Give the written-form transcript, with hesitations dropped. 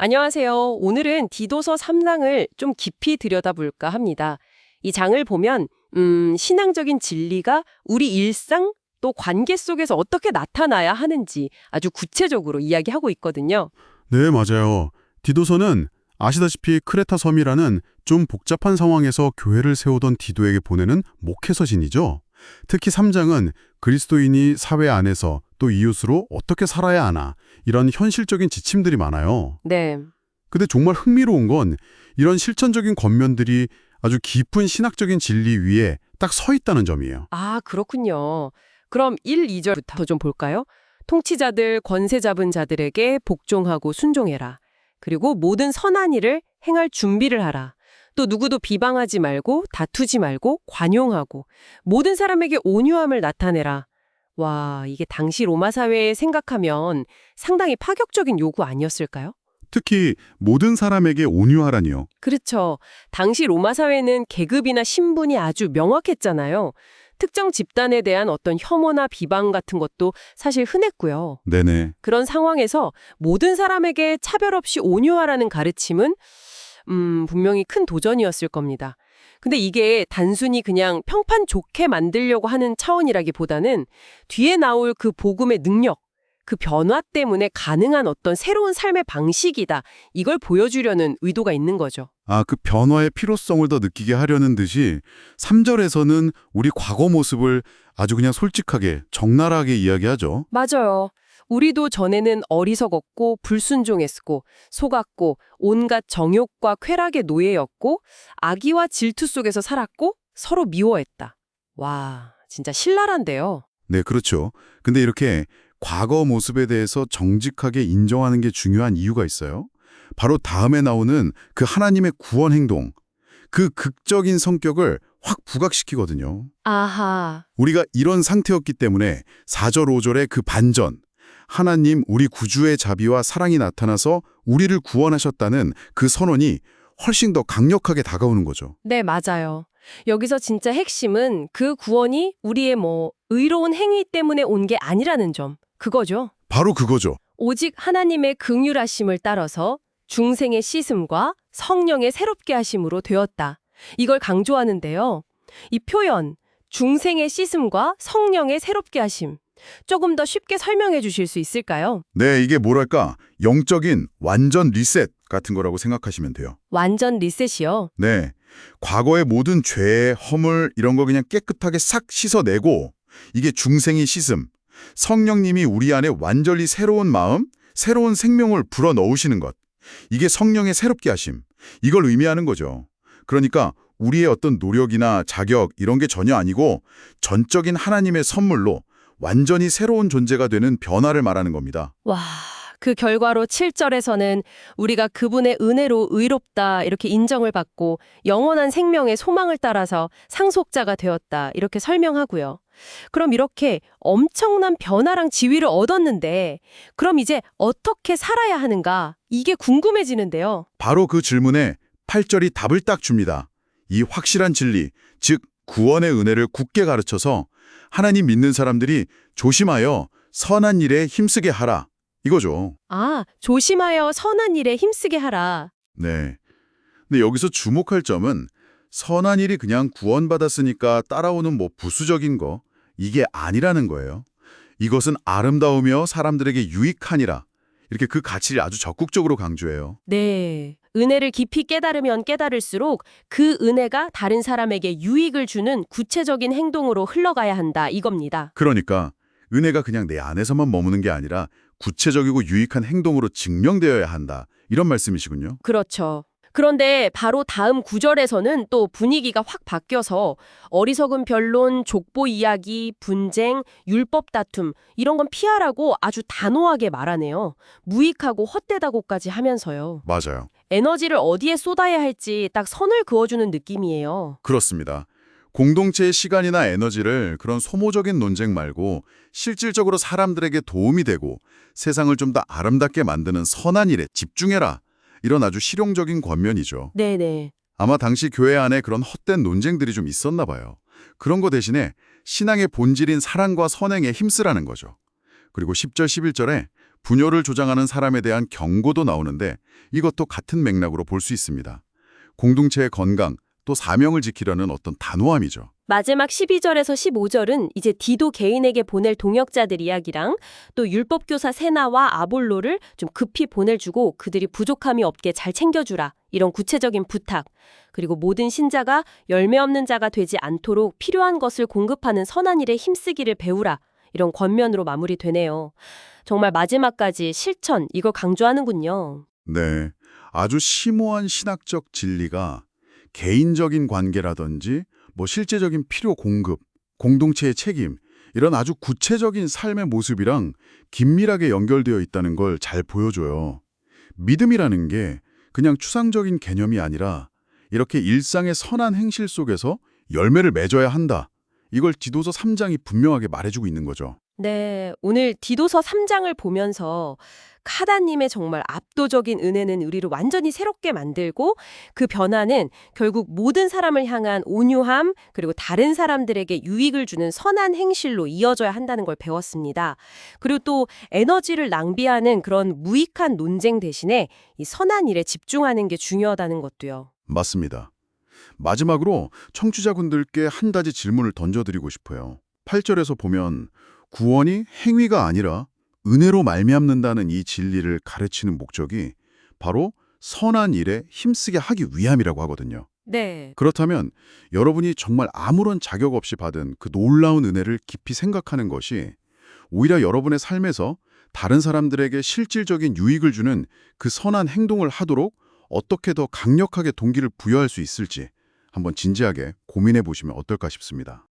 안녕하세요. 오늘은 디도서 3장을 좀 깊이 들여다볼까 합니다. 이 장을 보면 신앙적인 진리가 우리 일상 또 관계 속에서 어떻게 나타나야 하는지 아주 구체적으로 이야기하고 있거든요. 네, 맞아요. 디도서는 아시다시피 크레타 섬이라는 좀 복잡한 상황에서 교회를 세우던 디도에게 보내는 목회서신이죠. 특히 3장은 그리스도인이 사회 안에서 또 이웃으로 어떻게 살아야 하나 이런 현실적인 지침들이 많아요. 네. 근데 정말 흥미로운 건 이런 실천적인 권면들이 아주 깊은 신학적인 진리 위에 딱 서 있다는 점이에요. 아, 그렇군요. 그럼 1, 2절부터 좀 볼까요? 통치자들, 권세 잡은 자들에게 복종하고 순종해라. 그리고 모든 선한 일을 행할 준비를 하라. 또 누구도 비방하지 말고 다투지 말고 관용하고 모든 사람에게 온유함을 나타내라. 와, 이게 당시 로마 사회에 생각하면 상당히 파격적인 요구 아니었을까요? 특히 모든 사람에게 온유하라니요. 그렇죠. 당시 로마 사회는 계급이나 신분이 아주 명확했잖아요. 특정 집단에 대한 어떤 혐오나 비방 같은 것도 사실 흔했고요. 네네. 그런 상황에서 모든 사람에게 차별 없이 온유하라는 가르침은 분명히 큰 도전이었을 겁니다. 근데 이게 단순히 그냥 평판 좋게 만들려고 하는 차원이라기보다는 뒤에 나올 그 복음의 능력, 그 변화 때문에 가능한 어떤 새로운 삶의 방식이다. 이걸 보여주려는 의도가 있는 거죠. 그 변화의 필요성을 더 느끼게 하려는 듯이 3절에서는 우리 과거 모습을 아주 그냥 솔직하게, 적나라하게 이야기하죠. 맞아요. 우리도 전에는 어리석었고 불순종했고 속았고 온갖 정욕과 쾌락의 노예였고 악의와 질투 속에서 살았고 서로 미워했다. 와, 진짜 신랄한데요. 네, 그렇죠. 근데 이렇게 과거 모습에 대해서 정직하게 인정하는 게 중요한 이유가 있어요. 바로 다음에 나오는 그 하나님의 구원 행동, 그 극적인 성격을 확 부각시키거든요. 아하. 우리가 이런 상태였기 때문에 4절, 5절의 그 반전, 하나님 우리 구주의 자비와 사랑이 나타나서 우리를 구원하셨다는 그 선언이 훨씬 더 강력하게 다가오는 거죠. 네, 맞아요. 여기서 진짜 핵심은 그 구원이 우리의 의로운 행위 때문에 온 게 아니라는 점. 그거죠. 바로 그거죠. 오직 하나님의 긍휼하심을 따라서 중생의 씻음과 성령의 새롭게 하심으로 되었다. 이걸 강조하는데요. 이 표현, 중생의 씻음과 성령의 새롭게 하심. 조금 더 쉽게 설명해 주실 수 있을까요? 네, 이게 뭐랄까 영적인 완전 리셋 같은 거라고 생각하시면 돼요. 완전 리셋이요. 네, 과거의 모든 죄, 허물 이런 거 그냥 깨끗하게 싹 씻어내고 이게 중생의 씻음, 성령님이 우리 안에 완전히 새로운 마음, 새로운 생명을 불어넣으시는 것. 이게 성령의 새롭게 하심, 이걸 의미하는 거죠. 그러니까 우리의 어떤 노력이나 자격 이런 게 전혀 아니고 전적인 하나님의 선물로 완전히 새로운 존재가 되는 변화를 말하는 겁니다. 와, 그 결과로 7절에서는 우리가 그분의 은혜로 의롭다 이렇게 인정을 받고 영원한 생명의 소망을 따라서 상속자가 되었다 이렇게 설명하고요. 그럼 이렇게 엄청난 변화랑 지위를 얻었는데 그럼 이제 어떻게 살아야 하는가? 이게 궁금해지는데요. 바로 그 질문에 8절이 답을 딱 줍니다. 이 확실한 진리, 즉 구원의 은혜를 굳게 가르쳐서 하나님 믿는 사람들이 조심하여 선한 일에 힘쓰게 하라. 이거죠. 아, 조심하여 선한 일에 힘쓰게 하라. 네. 근데 여기서 주목할 점은 선한 일이 그냥 구원받았으니까 따라오는 부수적인 거, 이게 아니라는 거예요. 이것은 아름다우며 사람들에게 유익하니라. 이렇게 그 가치를 아주 적극적으로 강조해요. 네. 은혜를 깊이 깨달으면 깨달을수록 그 은혜가 다른 사람에게 유익을 주는 구체적인 행동으로 흘러가야 한다 이겁니다. 그러니까 은혜가 그냥 내 안에서만 머무는 게 아니라 구체적이고 유익한 행동으로 증명되어야 한다. 이런 말씀이시군요. 그렇죠. 그런데 바로 다음 구절에서는 또 분위기가 확 바뀌어서 어리석은 변론, 족보 이야기, 분쟁, 율법 다툼 이런 건 피하라고 아주 단호하게 말하네요. 무익하고 헛되다고까지 하면서요. 맞아요. 에너지를 어디에 쏟아야 할지 딱 선을 그어주는 느낌이에요. 그렇습니다. 공동체의 시간이나 에너지를 그런 소모적인 논쟁 말고 실질적으로 사람들에게 도움이 되고 세상을 좀 더 아름답게 만드는 선한 일에 집중해라. 이런 아주 실용적인 권면이죠. 네네. 아마 당시 교회 안에 그런 헛된 논쟁들이 좀 있었나 봐요. 그런 거 대신에 신앙의 본질인 사랑과 선행에 힘쓰라는 거죠. 그리고 10절, 11절에 분열을 조장하는 사람에 대한 경고도 나오는데 이것도 같은 맥락으로 볼 수 있습니다. 공동체의 건강, 또 사명을 지키려는 어떤 단호함이죠. 마지막 12절에서 15절은 이제 디도 개인에게 보낼 동역자들 이야기랑 또 율법교사 세나와 아볼로를 좀 급히 보내주고 그들이 부족함이 없게 잘 챙겨주라. 이런 구체적인 부탁. 그리고 모든 신자가 열매 없는 자가 되지 않도록 필요한 것을 공급하는 선한 일에 힘쓰기를 배우라. 이런 권면으로 마무리되네요. 정말 마지막까지 실천, 이걸 강조하는군요. 네, 아주 심오한 신학적 진리가 개인적인 관계라든지 실제적인 필요 공급, 공동체의 책임, 이런 아주 구체적인 삶의 모습이랑 긴밀하게 연결되어 있다는 걸 잘 보여줘요. 믿음이라는 게 그냥 추상적인 개념이 아니라 이렇게 일상의 선한 행실 속에서 열매를 맺어야 한다. 이걸 디도서 3장이 분명하게 말해주고 있는 거죠. 네, 오늘 디도서 3장을 보면서 카다님의 정말 압도적인 은혜는 우리를 완전히 새롭게 만들고 그 변화는 결국 모든 사람을 향한 온유함 그리고 다른 사람들에게 유익을 주는 선한 행실로 이어져야 한다는 걸 배웠습니다. 그리고 또 에너지를 낭비하는 그런 무익한 논쟁 대신에 이 선한 일에 집중하는 게 중요하다는 것도요. 맞습니다. 마지막으로 청취자분들께 한 가지 질문을 던져드리고 싶어요. 8절에서 보면 구원이 행위가 아니라 은혜로 말미암는다는 이 진리를 가르치는 목적이 바로 선한 일에 힘쓰게 하기 위함이라고 하거든요. 네. 그렇다면 여러분이 정말 아무런 자격 없이 받은 그 놀라운 은혜를 깊이 생각하는 것이 오히려 여러분의 삶에서 다른 사람들에게 실질적인 유익을 주는 그 선한 행동을 하도록 어떻게 더 강력하게 동기를 부여할 수 있을지 한번 진지하게 고민해 보시면 어떨까 싶습니다.